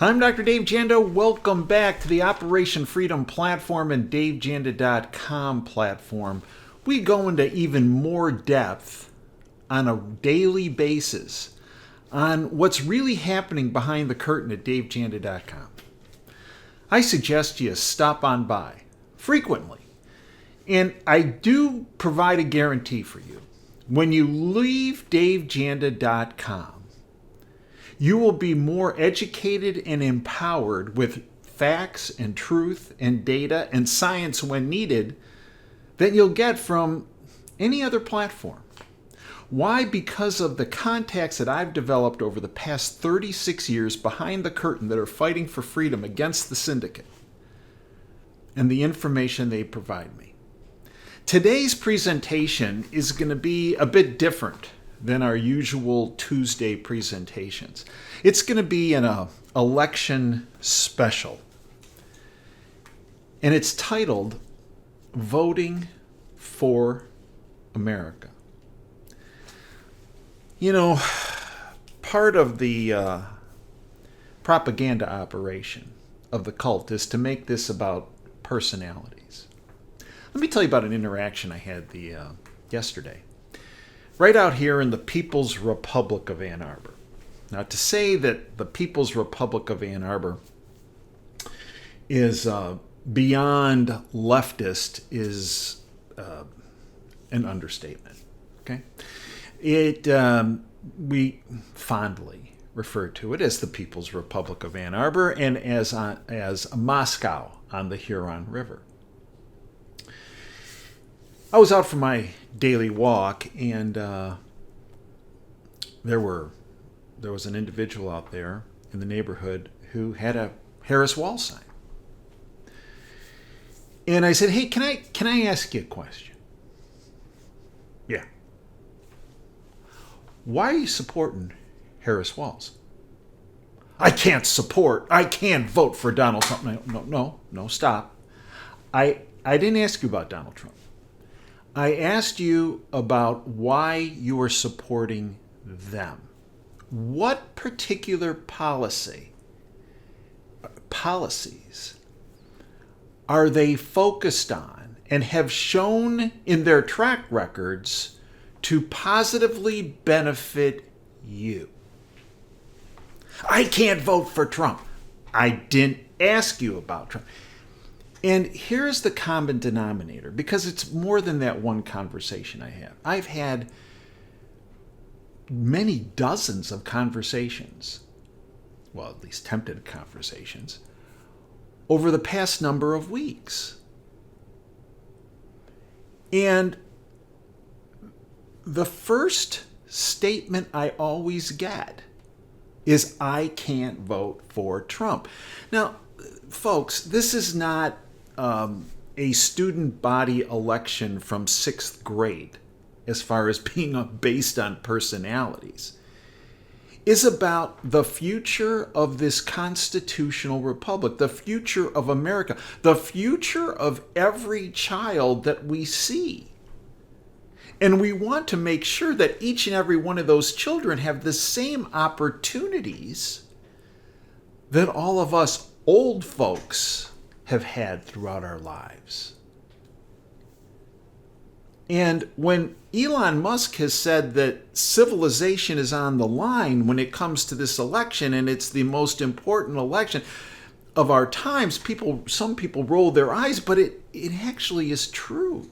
I'm Dr. Dave Janda. Welcome back to the Operation Freedom platform and DaveJanda.com platform. We go into even more depth on a daily basis on what's really happening behind the curtain at DaveJanda.com. I suggest you stop on by frequently. And I do provide a guarantee for you. When you leave DaveJanda.com, you will be more educated and empowered with facts and truth and data and science when needed than you'll get from any other platform. Why? Because of the contacts that I've developed over the past 36 years behind the curtain that are fighting for freedom against the syndicate and the information they provide me. Today's presentation is going to be a bit different than our usual Tuesday presentations. It's going to be an election special. And it's titled Voting for America. You know, part of the propaganda operation of the cult is to make this about personalities. Let me tell you about an interaction I had yesterday. Right out here in the People's Republic of Ann Arbor. Now, to say that the People's Republic of Ann Arbor is beyond leftist is an understatement. Okay, we fondly refer to it as the People's Republic of Ann Arbor and as Moscow on the Huron River. I was out for my daily walk, and there was an individual out there in the neighborhood who had a Harris Wall sign. And I said, "Hey, can I ask you a question?" "Yeah." "Why are you supporting Harris Walls?" I can't vote for Donald Trump." No, stop. I didn't ask you about Donald Trump. I asked you about why you are supporting them. What particular policies are they focused on and have shown in their track records to positively benefit you? I can't vote for Trump. I didn't ask you about Trump. And here's the common denominator, because it's more than that one conversation I have. I've had many dozens of conversations, well, at least tempted conversations, over the past number of weeks. And the first statement I always get is, I can't vote for Trump. Now, folks, this is not a student body election from 6th grade, as far as being based on personalities. Is about the future of this constitutional republic, the future of America, the future of every child that we see. And we want to make sure that each and every one of those children have the same opportunities that all of us old folks have had throughout our lives. And when Elon Musk has said that civilization is on the line when it comes to this election, and it's the most important election of our times, some people roll their eyes, but it actually is true.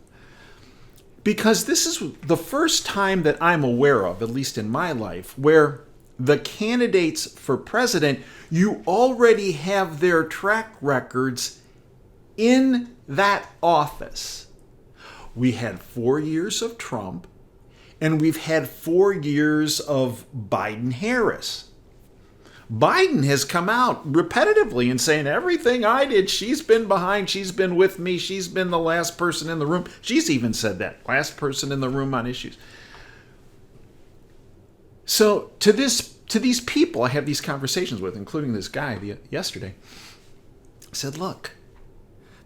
Because this is the first time that I'm aware of, at least in my life, where the candidates for president, you already have their track records in that office. We had 4 years of Trump, and we've had 4 years of Biden-Harris. Biden has come out repetitively and saying, everything I did, she's been behind, she's been with me, she's been the last person in the room. She's even said that, last person in the room on issues. So to these people I have these conversations with, including this guy yesterday, I said, look,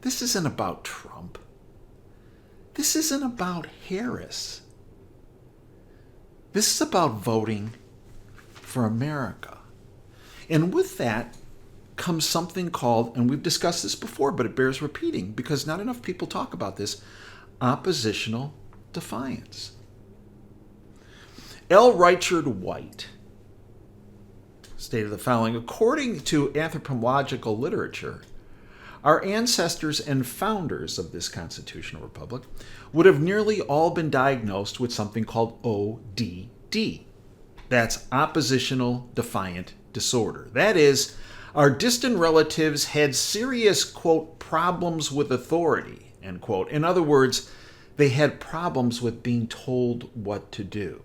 this isn't about Trump. This isn't about Harris. This is about voting for America. And with that, becomes something called, and we've discussed this before, but it bears repeating because not enough people talk about this, oppositional defiance. L. Richard White stated the following: according to anthropological literature, our ancestors and founders of this constitutional republic would have nearly all been diagnosed with something called ODD. That's oppositional defiant disorder. That is, our distant relatives had serious, quote, problems with authority, end quote. In other words, they had problems with being told what to do.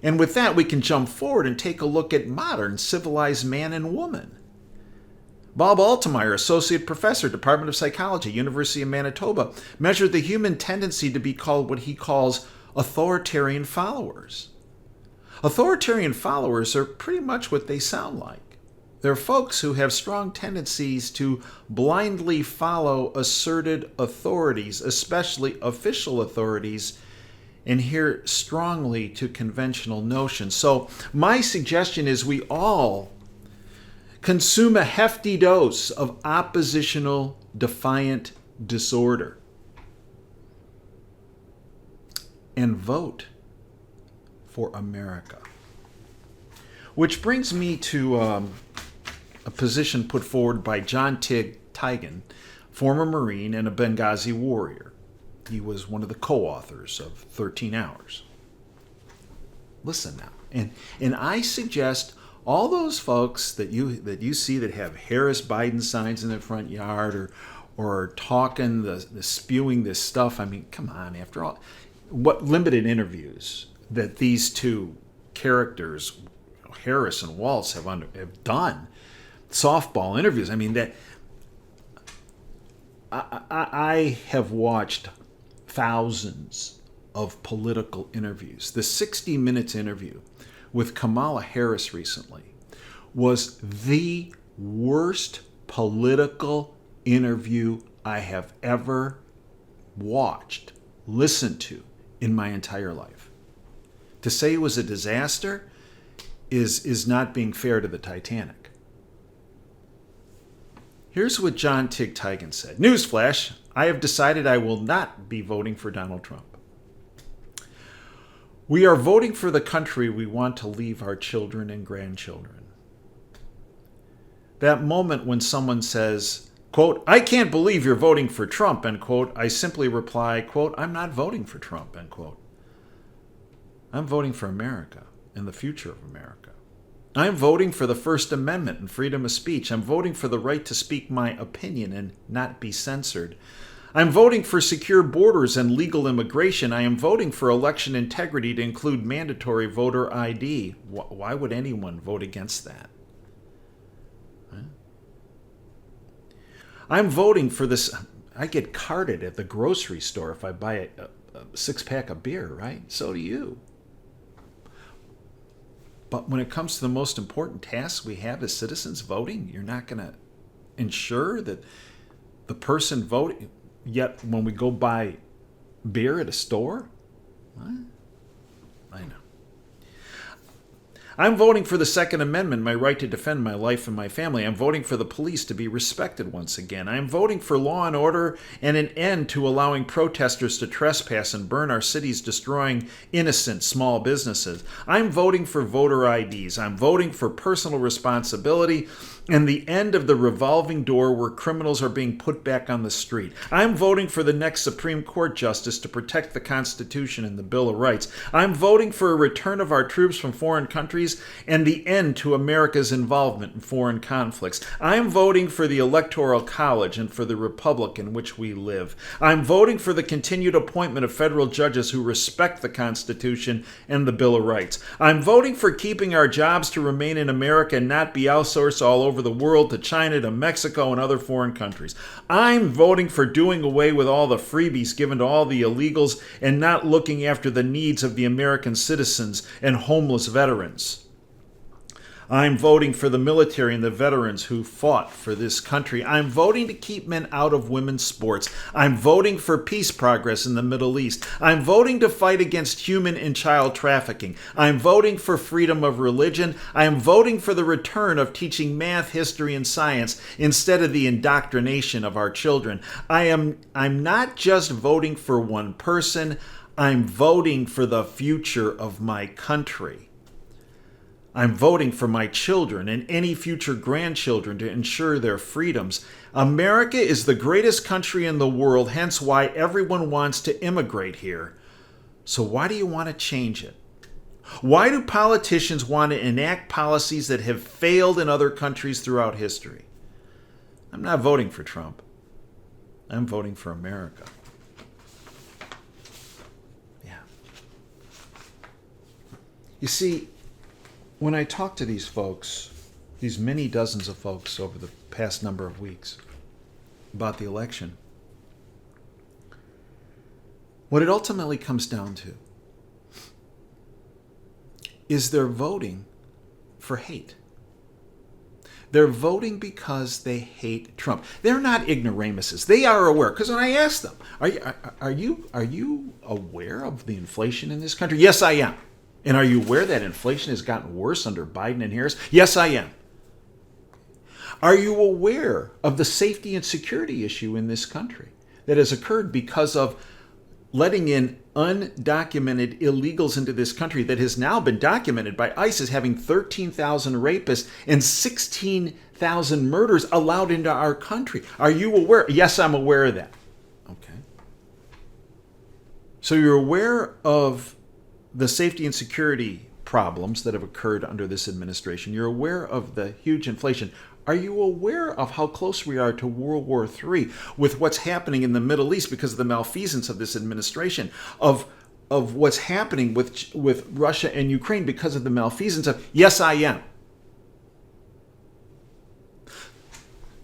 And with that, we can jump forward and take a look at modern civilized man and woman. Bob Altemeyer, Associate Professor, Department of Psychology, University of Manitoba, measured the human tendency to be called what he calls authoritarian followers. Authoritarian followers are pretty much what they sound like. They're folks who have strong tendencies to blindly follow asserted authorities, especially official authorities, and adhere strongly to conventional notions. So my suggestion is we all consume a hefty dose of oppositional defiant disorder and vote for America. Which brings me to a position put forward by John Tigan, former Marine and a Benghazi warrior. He was one of the co-authors of 13 Hours. Listen now. And I suggest all those folks that you see that have Harris Biden signs in their front yard or talking, the spewing this stuff, I mean, come on, after all, what limited interviews that these two characters, Harris and Waltz, have done, softball interviews. I mean, that I have watched thousands of political interviews. The 60 Minutes interview with Kamala Harris recently was the worst political interview I have ever watched, listened to in my entire life. To say it was a disaster is not being fair to the Titanic. Here's what John Tigan said. Newsflash, I have decided I will not be voting for Donald Trump. We are voting for the country we want to leave our children and grandchildren. That moment when someone says, quote, I can't believe you're voting for Trump, end quote, I simply reply, quote, I'm not voting for Trump, end quote. I'm voting for America and the future of America. I'm voting for the First Amendment and freedom of speech. I'm voting for the right to speak my opinion and not be censored. I'm voting for secure borders and legal immigration. I am voting for election integrity to include mandatory voter ID. Why would anyone vote against that? Huh? I'm voting for this. I get carded at the grocery store if I buy a six-pack of beer, right? So do you. But when it comes to the most important tasks we have as citizens, voting, you're not going to ensure that the person voting, yet when we go buy beer at a store? What? I know. I'm voting for the Second Amendment, my right to defend my life and my family. I'm voting for the police to be respected once again. I'm voting for law and order and an end to allowing protesters to trespass and burn our cities, destroying innocent small businesses. I'm voting for voter IDs. I'm voting for personal responsibility and the end of the revolving door where criminals are being put back on the street. I'm voting for the next Supreme Court justice to protect the Constitution and the Bill of Rights. I'm voting for a return of our troops from foreign countries and the end to America's involvement in foreign conflicts. I'm voting for the Electoral College and for the republic in which we live. I'm voting for the continued appointment of federal judges who respect the Constitution and the Bill of Rights. I'm voting for keeping our jobs to remain in America and not be outsourced all over the world to China, to Mexico, and other foreign countries. I'm voting for doing away with all the freebies given to all the illegals and not looking after the needs of the American citizens and homeless veterans. I'm voting for the military and the veterans who fought for this country. I'm voting to keep men out of women's sports. I'm voting for peace progress in the Middle East. I'm voting to fight against human and child trafficking. I'm voting for freedom of religion. I am voting for the return of teaching math, history, and science instead of the indoctrination of our children. I'm not just voting for one person. I'm voting for the future of my country. I'm voting for my children and any future grandchildren to ensure their freedoms. America is the greatest country in the world, hence why everyone wants to immigrate here. So why do you want to change it? Why do politicians want to enact policies that have failed in other countries throughout history? I'm not voting for Trump. I'm voting for America. Yeah. You see, when I talk to these folks, these many dozens of folks over the past number of weeks about the election, what it ultimately comes down to is they're voting for hate. They're voting because they hate Trump. They're not ignoramuses. They are aware. Because when I ask them, are you aware of the inflation in this country? Yes, I am. And are you aware that inflation has gotten worse under Biden and Harris? Yes, I am. Are you aware of the safety and security issue in this country that has occurred because of letting in undocumented illegals into this country that has now been documented by ICE as having 13,000 rapists and 16,000 murders allowed into our country? Are you aware? Yes, I'm aware of that. Okay. So you're aware of the safety and security problems that have occurred under this administration. You're aware of the huge inflation. Are you aware of how close we are to World War III with what's happening in the Middle East because of the malfeasance of this administration, of what's happening with Russia and Ukraine because of the malfeasance of... Yes, I am.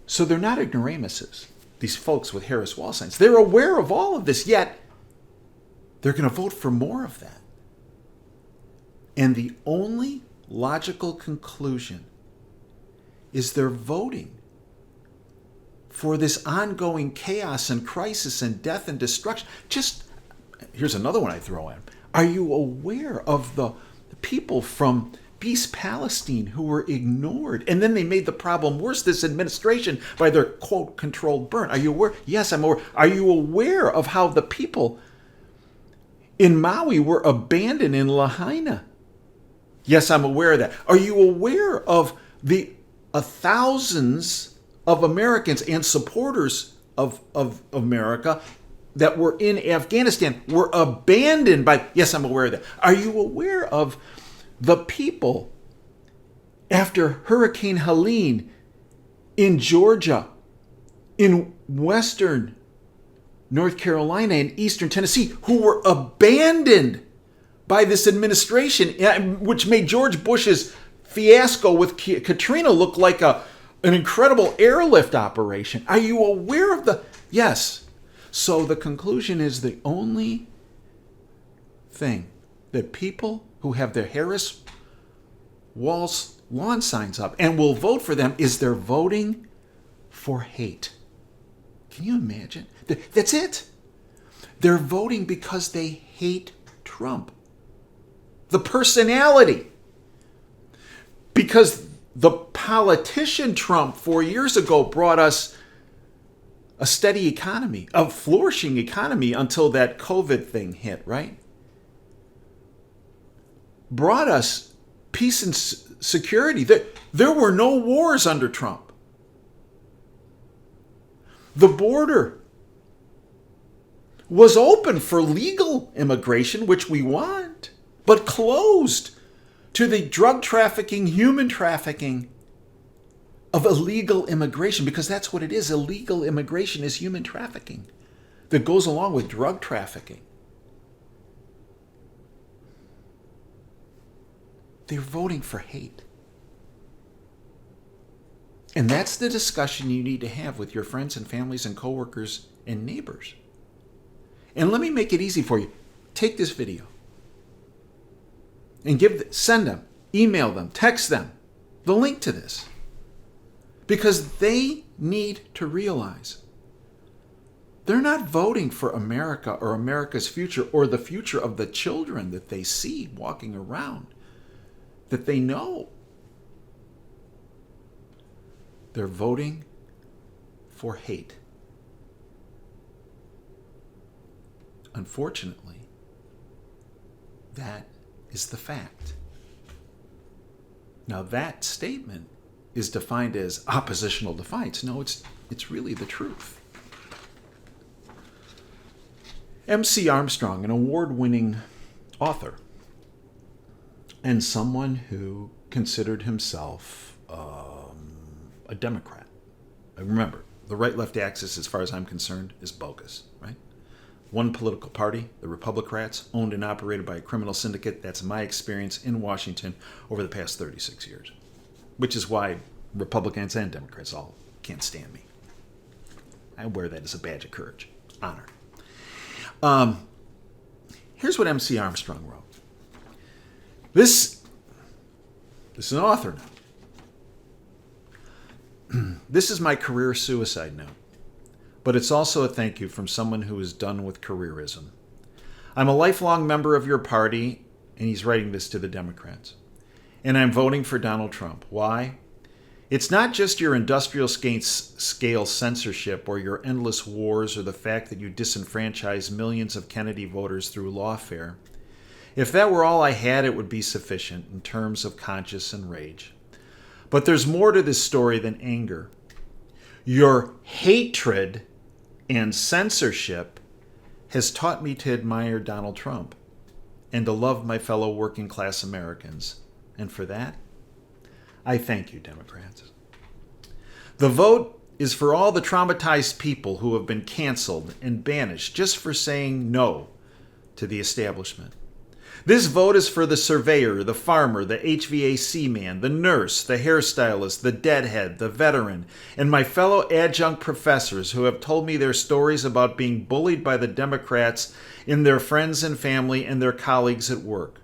So they're not ignoramuses, these folks with Harris wall signs. They're aware of all of this, yet they're going to vote for more of that. And the only logical conclusion is they're voting for this ongoing chaos and crisis and death and destruction. Just, here's another one I throw in. Are you aware of the people from East Palestine who were ignored? And then they made the problem worse, this administration, by their, quote, controlled burn. Are you aware? Yes, I'm aware. Are you aware of how the people in Maui were abandoned in Lahaina? Yes, I'm aware of that. Are you aware of the thousands of Americans and supporters of America that were in Afghanistan were abandoned by... Yes, I'm aware of that. Are you aware of the people after Hurricane Helene in Georgia, in western North Carolina, and eastern Tennessee who were abandoned by this administration, which made George Bush's fiasco with Katrina look like an incredible airlift operation? Are you aware of the... Yes. So the conclusion is the only thing that people who have their Harris Walls lawn signs up and will vote for them is they're voting for hate. Can you imagine? That's it. They're voting because they hate Trump. The personality. Because the politician Trump 4 years ago brought us a steady economy, a flourishing economy until that COVID thing hit, right? Brought us peace and security. There were no wars under Trump. The border was open for legal immigration, which we want, but closed to the drug trafficking, human trafficking of illegal immigration, because that's what it is. Illegal immigration is human trafficking that goes along with drug trafficking. They're voting for hate. And that's the discussion you need to have with your friends and families and coworkers and neighbors. And let me make it easy for you. Take this video and send them, email them, text them, the link to this. Because they need to realize they're not voting for America or America's future or the future of the children that they see walking around, that they know. They're voting for hate. Unfortunately, that is the fact. Now, that statement is defined as oppositional defiance. No, it's really the truth. M.C. Armstrong, an award-winning author, and someone who considered himself a Democrat. Remember, the right-left axis, as far as I'm concerned, is bogus, right? One political party, the Republicrats, owned and operated by a criminal syndicate. That's my experience in Washington over the past 36 years, which is why Republicans and Democrats all can't stand me. I wear that as a badge of courage, honor. Here's what M.C. Armstrong wrote. This is an author note. This is my career suicide note, but it's also a thank you from someone who is done with careerism. I'm a lifelong member of your party, and he's writing this to the Democrats, and I'm voting for Donald Trump. Why? It's not just your industrial scale censorship or your endless wars or the fact that you disenfranchise millions of Kennedy voters through lawfare. If that were all I had, it would be sufficient in terms of conscience and rage. But there's more to this story than anger. Your hatred and censorship has taught me to admire Donald Trump and to love my fellow working class Americans. And for that, I thank you, Democrats. The vote is for all the traumatized people who have been canceled and banished just for saying no to the establishment. This vote is for the surveyor, the farmer, the HVAC man, the nurse, the hairstylist, the deadhead, the veteran, and my fellow adjunct professors who have told me their stories about being bullied by the Democrats in their friends and family and their colleagues at work.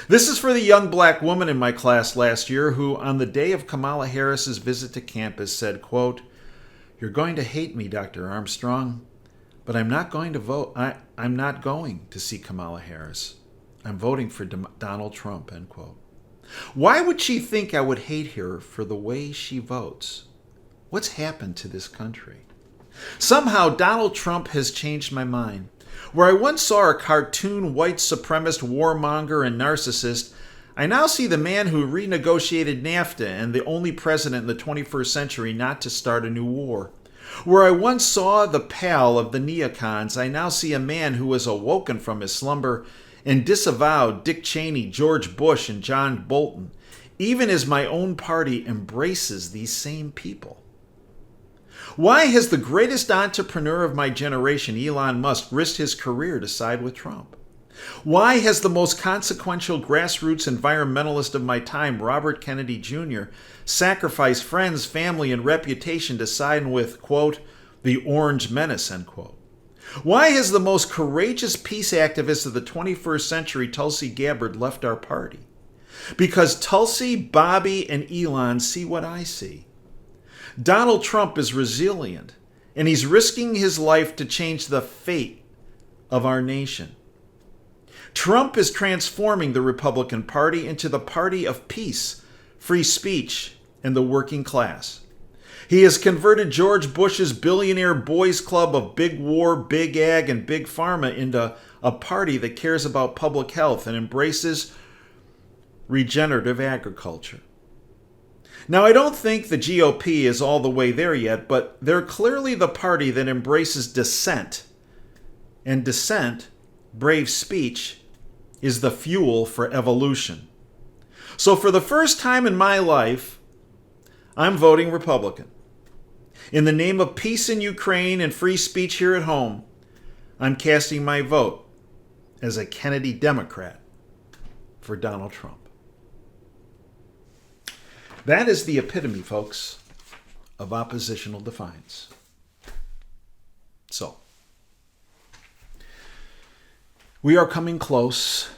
This is for the young black woman in my class last year who, on the day of Kamala Harris's visit to campus, said, quote, "You're going to hate me, Dr. Armstrong, but I'm not going to vote. I'm not going to see Kamala Harris. I'm voting for Donald Trump," end quote. Why would she think I would hate her for the way she votes? What's happened to this country? Somehow Donald Trump has changed my mind. Where I once saw a cartoon white supremacist warmonger and narcissist, I now see the man who renegotiated NAFTA and the only president in the 21st century not to start a new war. Where I once saw the pal of the neocons, I now see a man who has awoken from his slumber and disavowed Dick Cheney, George Bush, and John Bolton, even as my own party embraces these same people. Why has the greatest entrepreneur of my generation, Elon Musk, risked his career to side with Trump? Why has the most consequential grassroots environmentalist of my time, Robert Kennedy Jr., sacrificed friends, family, and reputation to side with, quote, the Orange Menace, end quote? Why has the most courageous peace activist of the 21st century, Tulsi Gabbard, left our party? Because Tulsi, Bobby, and Elon see what I see. Donald Trump is resilient, and he's risking his life to change the fate of our nation. Trump is transforming the Republican Party into the party of peace, free speech, and the working class. He has converted George Bush's billionaire boys club of big war, big ag, and big pharma into a party that cares about public health and embraces regenerative agriculture. Now, I don't think the GOP is all the way there yet, but they're clearly the party that embraces dissent. And dissent, brave speech, is the fuel for evolution. So for the first time in my life, I'm voting Republican. In the name of peace in Ukraine and free speech here at home, I'm casting my vote as a Kennedy Democrat for Donald Trump. That is the epitome, folks, of oppositional defiance. So, we are coming close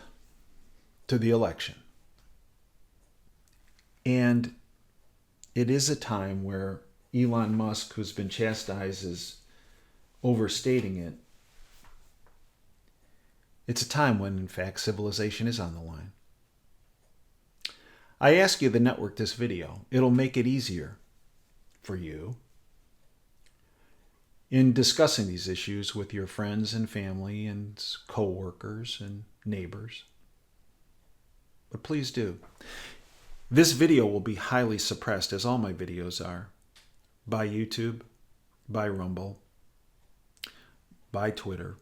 to the election. And it is a time where Elon Musk, who's been chastised as overstating it, it's a time when, in fact, civilization is on the line. I ask you to network this video. It'll make it easier for you in discussing these issues with your friends and family and co-workers and neighbors. But please do. This video will be highly suppressed, as all my videos are, by YouTube, by Rumble, by Twitter,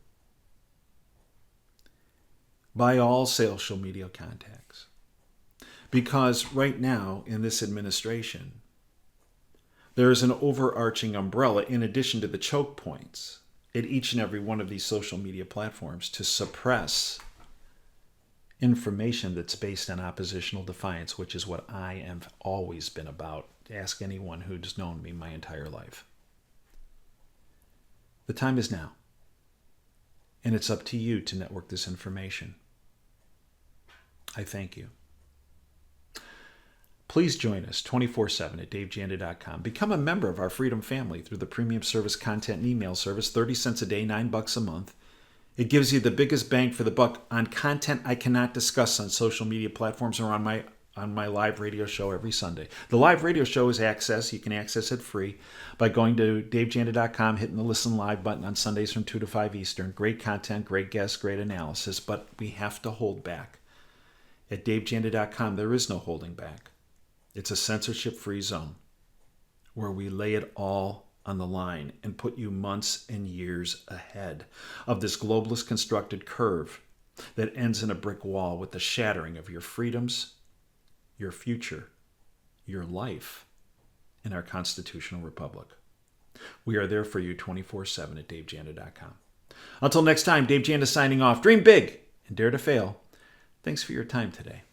by all social media contacts. Because right now, in this administration, there is an overarching umbrella, in addition to the choke points, at each and every one of these social media platforms to suppress information that's based on oppositional defiance, which is what I have always been about. Ask anyone who's known me my entire life. The time is now, and it's up to you to network this information. I thank you. Please join us 24/7 at davejanda.com. Become a member of our Freedom family through the premium service content and email service, 30 cents a day, $9 a month. It gives you the biggest bang for the buck on content I cannot discuss on social media platforms or on my live radio show every Sunday. The live radio show is access. You can access it free by going to davejanda.com, hitting the listen live button on Sundays from 2 to 5 Eastern. Great content, great guests, great analysis, but we have to hold back. At davejanda.com, there is no holding back. It's a censorship-free zone where we lay it all on the line and put you months and years ahead of this globalist constructed curve that ends in a brick wall with the shattering of your freedoms, your future, your life, in our constitutional republic. We are there for you 24/7 at davejanda.com. Until next time, Dave Janda signing off. Dream big and dare to fail. Thanks for your time today.